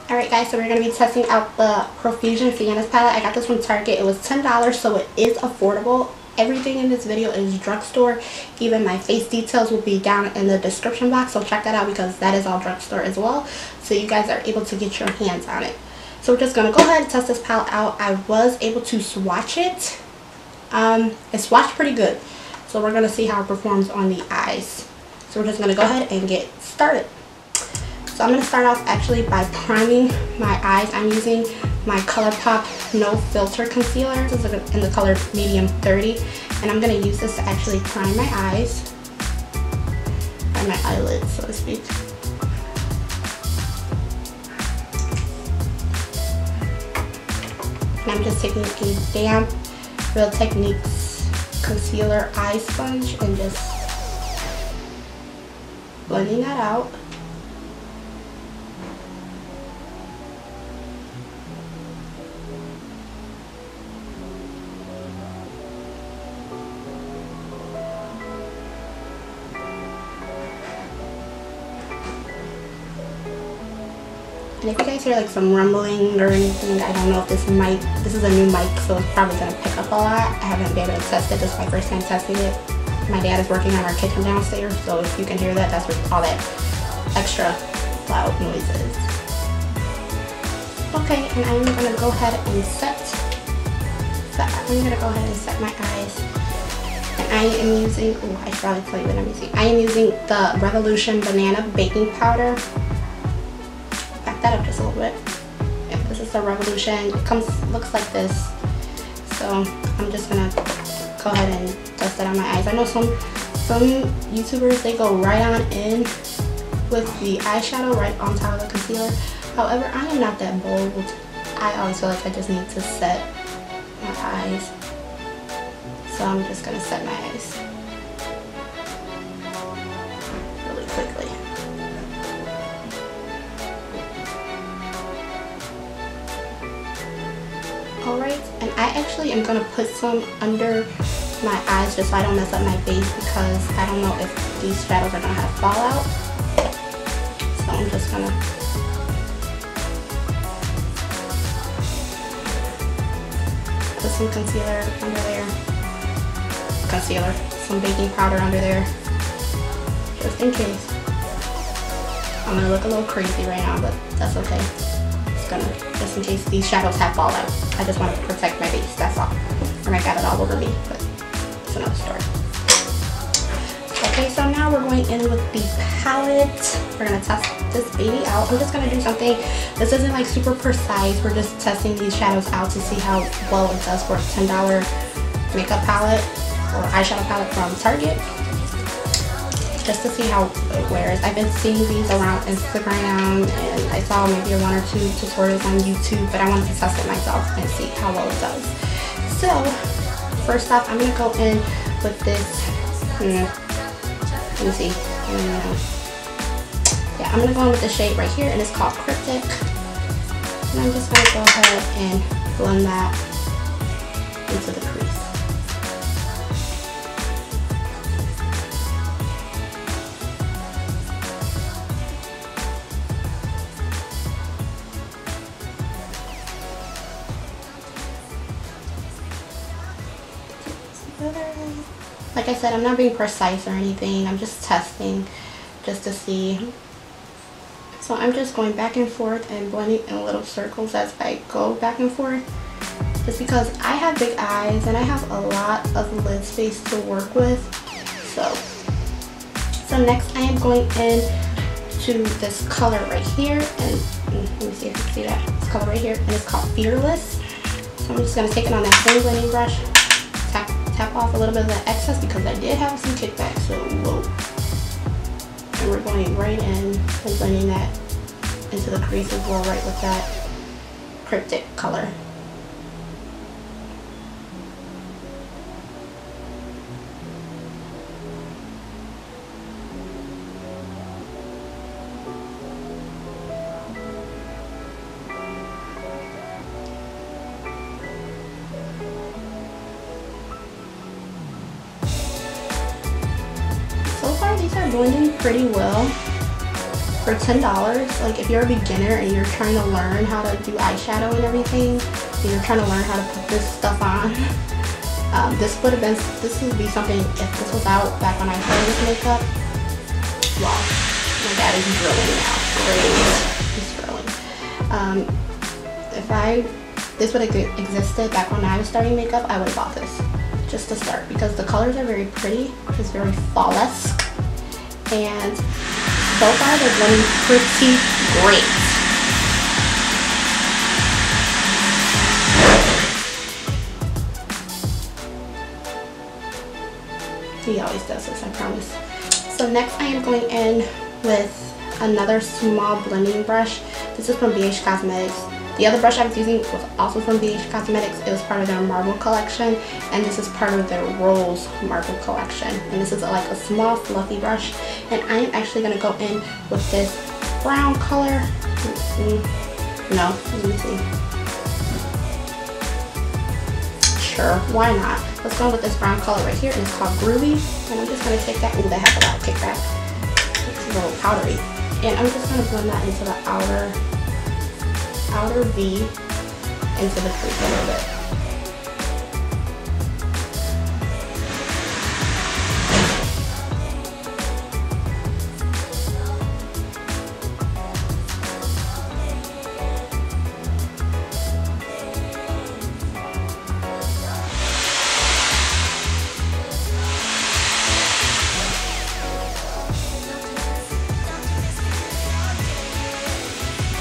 Alright guys, so we're going to be testing out the Profusion Sienna's palette. I got this from Target. It was $10, so it is affordable. Everything in this video is drugstore. Even my face details will be down in the description box, so check that out because that is all drugstore as well. So you guys are able to get your hands on it. So we're just going to go ahead and test this palette out. I was able to swatch it. It swatched pretty good. So we're going to see how it performs on the eyes. So we're just going to go ahead and get started. So I'm going to start off actually by priming my eyes. I'm using my ColourPop No Filter Concealer. This is in the color medium 30. And I'm going to use this to actually prime my eyes. Prime my eyelids, so to speak. And I'm just taking a damp Real Techniques concealer eye sponge and just blending that out. And if you guys hear like some rumbling or anything, I don't know if this is a new mic, so it's probably going to pick up a lot. I haven't been able to test it. This is my first time testing it. My dad is working on our kitchen downstairs, so if you can hear that, that's where all that extra loud noise is. Okay, and I'm going to go ahead and set my eyes. And I am using, I should probably tell you what I'm using. I am using the Revolution Banana Baking Powder. That up just a little bit. Yeah, this is the Revolution. It looks like this. So I'm just gonna go ahead and dust it on my eyes. I know some YouTubers, they go right on in with the eyeshadow right on top of the concealer. However, I am not that bold. I always feel like I just need to set my eyes. So I'm just gonna set my eyes really quickly. Alright, and I actually am going to put some under my eyes just so I don't mess up my base, because I don't know if these shadows are going to have fallout. So I'm just going to put some concealer under there. Some baking powder under there, just in case. I'm going to look a little crazy right now, but that's okay. Just in case these shadows have fallout. I just want to protect my base, that's all. And I got it all over me, but it's another story. Okay, so now we're going in with the palette. We're going to test this baby out. I'm just going to do something, this isn't like super precise. We're just testing these shadows out to see how well it does for a $10 makeup palette or eyeshadow palette from Target. Just to see how it wears. I've been seeing these around Instagram, and I saw maybe one or two tutorials on YouTube, but I wanted to test it myself and see how well it does. So first off, I'm going to go in with this, let me see, yeah, I'm going to go in with the shade right here, and it's called Cryptic. And I'm just going to go ahead and blend that into the crease. Like I said, I'm not being precise or anything. I'm just testing just to see. So I'm just going back and forth and blending in little circles as I go back and forth. Just because I have big eyes and I have a lot of lid space to work with. So next I am going in to this color right here. And let me see if you can see that. This color right here. And it's called Fearless. So I'm just going to take it on that same blending brush. Tap off a little bit of the excess because I did have some kickback, so whoa. And we're going right in and blending that into the crease as well, right with that Cryptic color. These are blending pretty well. for $10. Like if you're a beginner and you're trying to learn how to do eyeshadow and everything, and you're trying to learn how to put this stuff on, this would be something if this was out back when I started with makeup. Wow, my dad is drilling now. Great, he's drilling. If this would have existed back when I was starting makeup, I would have bought this just to start because the colors are very pretty. It's very fall-esque, and so far they're blending pretty great. He always does this, I promise. So next I am going in with another small blending brush. This is from BH Cosmetics. The other brush I was using was also from BH Cosmetics. It was part of their Marble collection, and this is part of their Rose Marble collection. And this is like a small fluffy brush. And I am actually going to go in with this brown color. No, let me see. Sure, why not? Let's go with this brown color right here, and it's called Groovy. And I'm just going to take that. Ooh, that has a lot of kickback. It's a little powdery. And I'm just going to blend that into the outer V into the crease a little bit.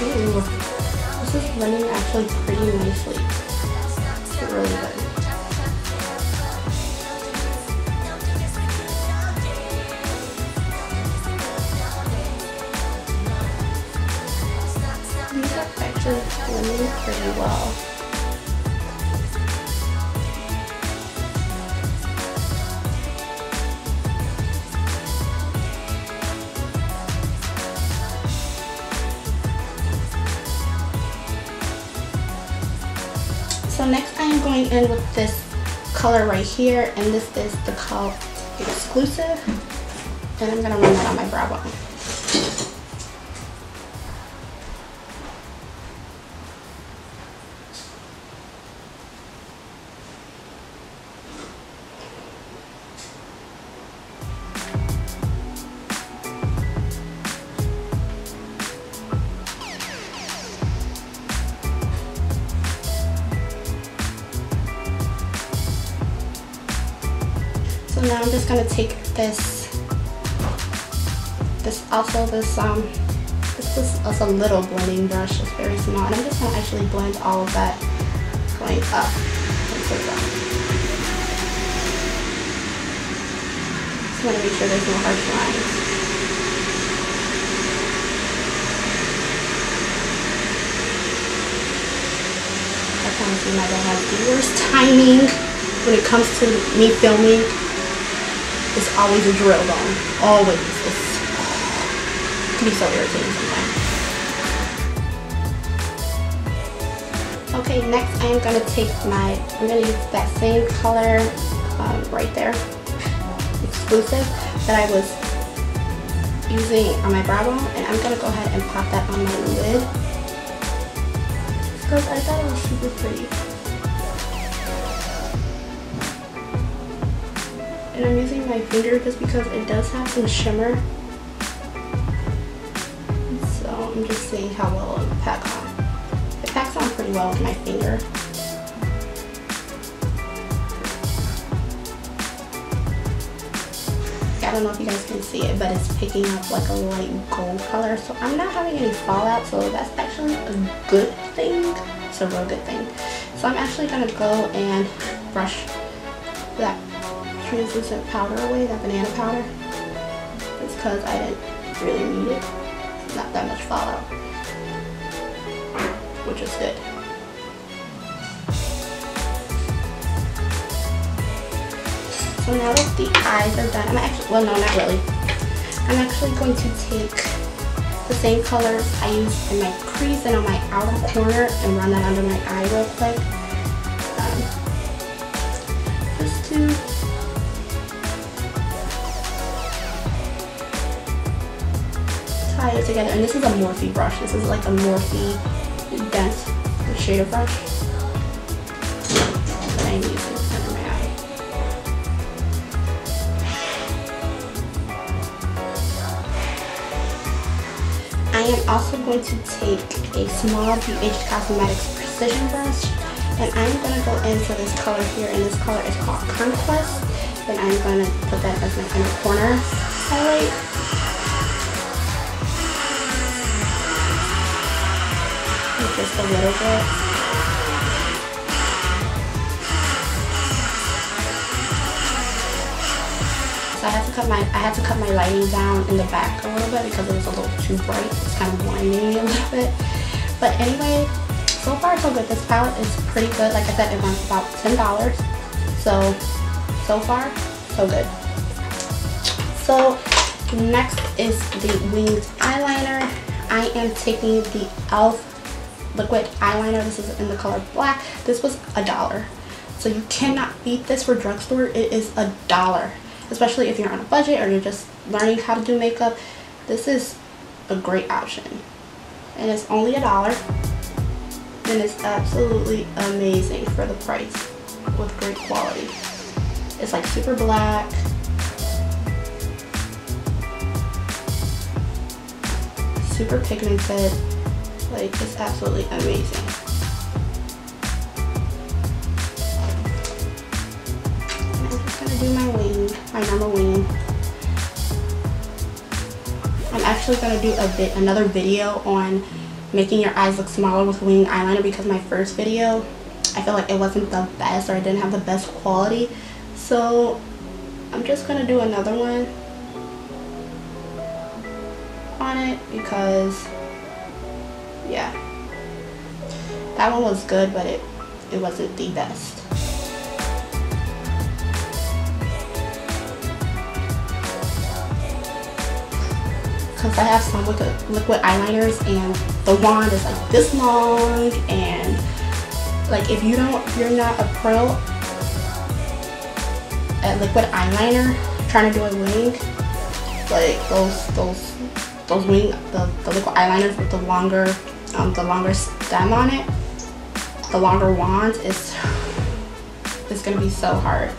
Ooh. This is blending actually pretty nicely. It's really good. These are actually blending pretty well. So next I am going in with this color right here, and this is the color Exclusive, and I'm going to run that on my brow bone. So now I'm just gonna take this is a little blending brush. It's very small, and I'm just gonna actually blend all of that going up into the brow. Just wanna make sure there's no harsh lines. I promise you my dad has the worst timing when it comes to me filming. It's always a drill going. Always. It can be so irritating sometimes. Okay, next I am going to take I'm going to use that same color right there, Exclusive, that I was using on my brow bone, and I'm going to go ahead and pop that on my lid because I thought it was super pretty. And I'm using my finger just because it does have some shimmer. So I'm just seeing how well it will pack on. It packs on pretty well with my finger. I don't know if you guys can see it, but it's picking up like a light gold color. So I'm not having any fallout, so that's actually a good thing. It's a real good thing. So I'm actually going to go and brush that translucent powder away, that banana powder. It's because I didn't really need it. Not that much fallout, which is good. So now that the eyes are done, well no, not really. I'm actually going to take the same color I used in my crease and on my outer corner and run that under my eye real quick. Just to tie it together. And this is a Morphe brush. This is like a Morphe dense shader brush that I'm using under my eye. I am also going to take a small BH Cosmetics Precision brush, and I'm going to go into this color here, and this color is called Conquest, and I'm going to put that as my inner corner highlight. Just a little bit. So I had to cut my lighting down in the back a little bit because it was a little too bright. It's kind of blinding me a little bit. But anyway, so far so good. This palette is pretty good. Like I said, it runs about $10. So far so good. So next is the winged eyeliner. I am taking the e.l.f. Liquid Eyeliner. This is in the color black. This was $1. So you cannot beat this for drugstore. It is $1. Especially if you're on a budget or you're just learning how to do makeup. This is a great option. And it's only $1. And it's absolutely amazing for the price with great quality. It's like super black. Super pigmented. Like, it's absolutely amazing. And I'm just gonna do my wing, my normal wing. I'm actually gonna do another video on making your eyes look smaller with winged eyeliner because my first video, I feel like it wasn't the best, or I didn't have the best quality. So I'm just gonna do another one on it because, yeah, that one was good, but it wasn't the best. Because I have some liquid eyeliners and the wand is like this long, and like if you're not a pro at liquid eyeliner trying to do a wing, like those wing, the liquid eyeliners with the longer stem on it, the longer wand, it's gonna be so hard.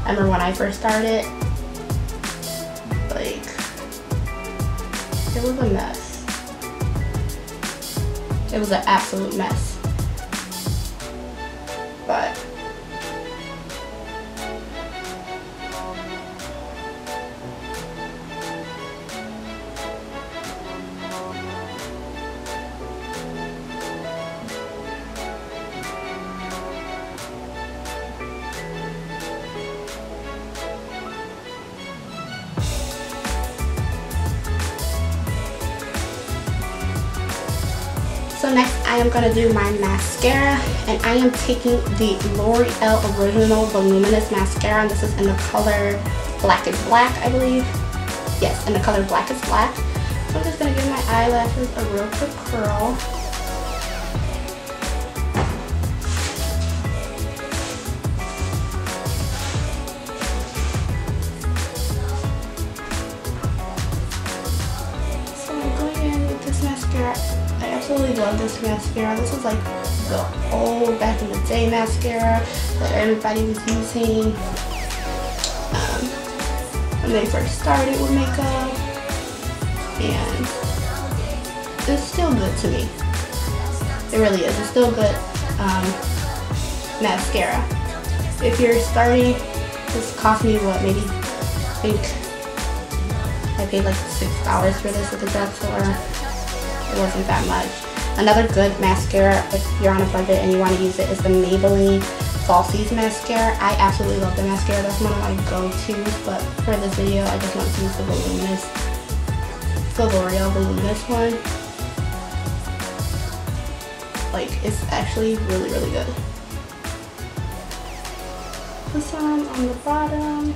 I remember when I first started, like, it was a mess. It was an absolute mess. But so next I am going to do my mascara, and I am taking the L'Oreal Original Voluminous Mascara, and this is in the color Blackest Black, I believe. Yes, in the color Blackest Black. So I'm just going to give my eyelashes a real quick curl. So I'm going in with this mascara. I absolutely love this mascara. This is like the old back in the day mascara that everybody was using when they first started with makeup, and it's still good to me. It really is. It's still good mascara. If you're starting, this cost me what, maybe, I think I paid like $6 for this at the drugstore. It wasn't that much. Another good mascara, if you're on a budget and you want to use it, is the Maybelline Falsies mascara. I absolutely love the mascara. That's one of my go-tos, but for this video, I just want to use the Voluminous, the L'Oreal Voluminous one. Like, it's actually really, really good. Put some on the bottom.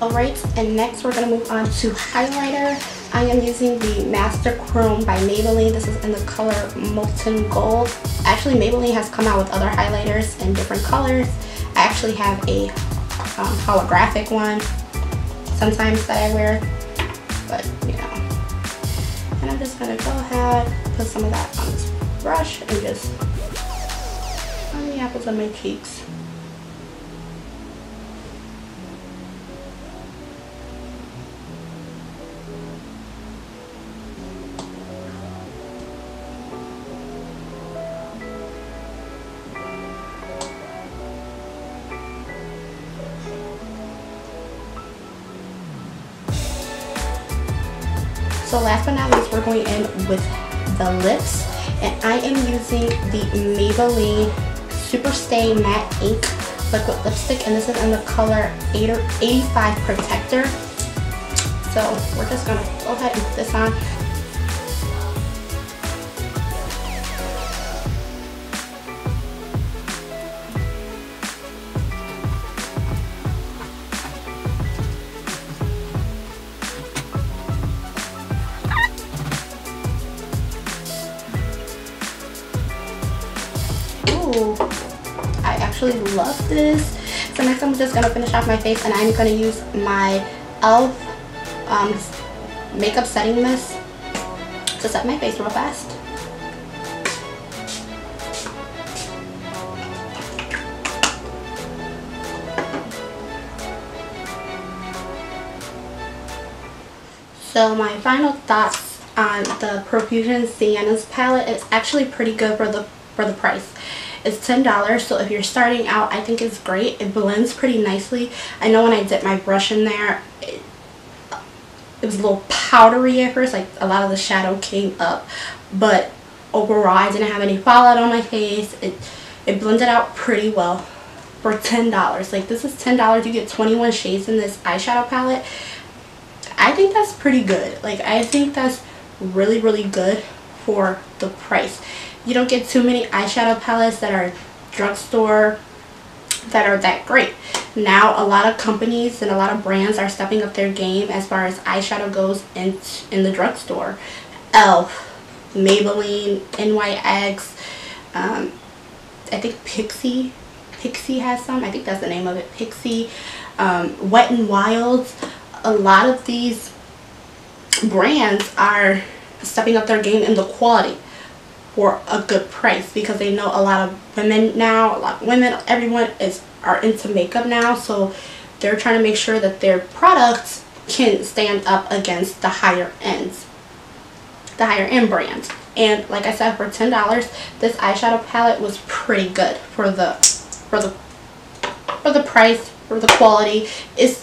Alright, and next we're going to move on to highlighter. I am using the Master Chrome by Maybelline. This is in the color Molten Gold. Actually, Maybelline has come out with other highlighters in different colors. I actually have a holographic one sometimes that I wear, but you know. And I'm just gonna go ahead, put some of that on this brush and just on the apples of my cheeks. So last but not least, we're going in with the lips, and I am using the Maybelline Super Stay Matte Ink Liquid Lipstick, and this is in the color 85 Protector. So we're just gonna go ahead and put this on. I actually love this. So next I'm just gonna finish off my face, and I'm gonna use my e.l.f. makeup setting mist to set my face real fast. So my final thoughts on the Profusion Sienna's palette. It's actually pretty good for the price. It's $10, so if you're starting out, I think it's great. It blends pretty nicely. I know when I dipped my brush in there, it was a little powdery at first, like a lot of the shadow came up, but overall I didn't have any fallout on my face. It blended out pretty well for $10. Like, this is $10. You get 21 shades in this eyeshadow palette. I think that's pretty good. Like, I think that's really, really good for the price. You don't get too many eyeshadow palettes that are drugstore that are that great. Now a lot of companies and a lot of brands are stepping up their game as far as eyeshadow goes in the drugstore. e.l.f., Maybelline, NYX, I think Pixie has some. I think that's the name of it, Pixie, Wet n Wild. A lot of these brands are stepping up their game in the quality for a good price, because they know a lot of women now, everyone are into makeup now, so they're trying to make sure that their products can stand up against the higher end brands. And like I said, for $10, this eyeshadow palette was pretty good for the price, for the quality. It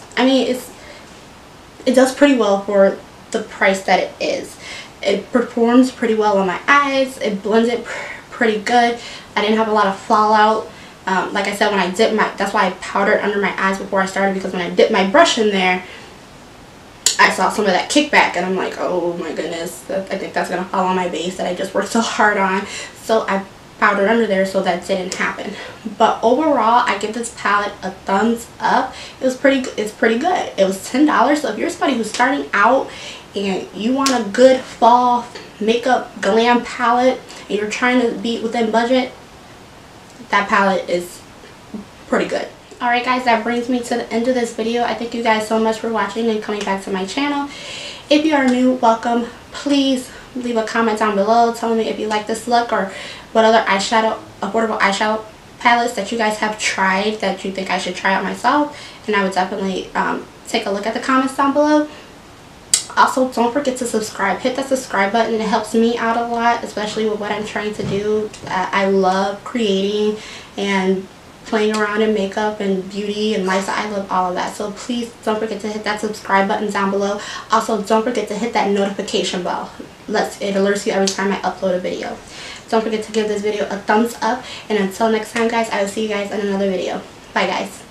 does pretty well for the price that it is. It performs pretty well on my eyes. It blends it pretty good. I didn't have a lot of fallout. Like I said, when I dipped that's why I powdered under my eyes before I started, because when I dipped my brush in there, I saw some of that kickback, and I'm like, oh my goodness, I think that's gonna fall on my base that I just worked so hard on. So I powdered under there so that didn't happen. But overall, I give this palette a thumbs up. It's pretty good. It was $10, so if you're somebody who's starting out and you want a good fall makeup glam palette and you're trying to be within budget, that palette is pretty good. Alright guys, that brings me to the end of this video. I thank you guys so much for watching and coming back to my channel. If you are new, welcome. Please leave a comment down below telling me if you like this look or what other affordable eyeshadow palettes that you guys have tried that you think I should try out myself, and I would definitely take a look at the comments down below. Also, don't forget to subscribe. Hit that subscribe button. It helps me out a lot, especially with what I'm trying to do. I love creating and playing around in makeup and beauty and lifestyle. I love all of that. So please don't forget to hit that subscribe button down below. Also, don't forget to hit that notification bell. It alerts you every time I upload a video. Don't forget to give this video a thumbs up. And until next time, guys, I will see you guys in another video. Bye, guys.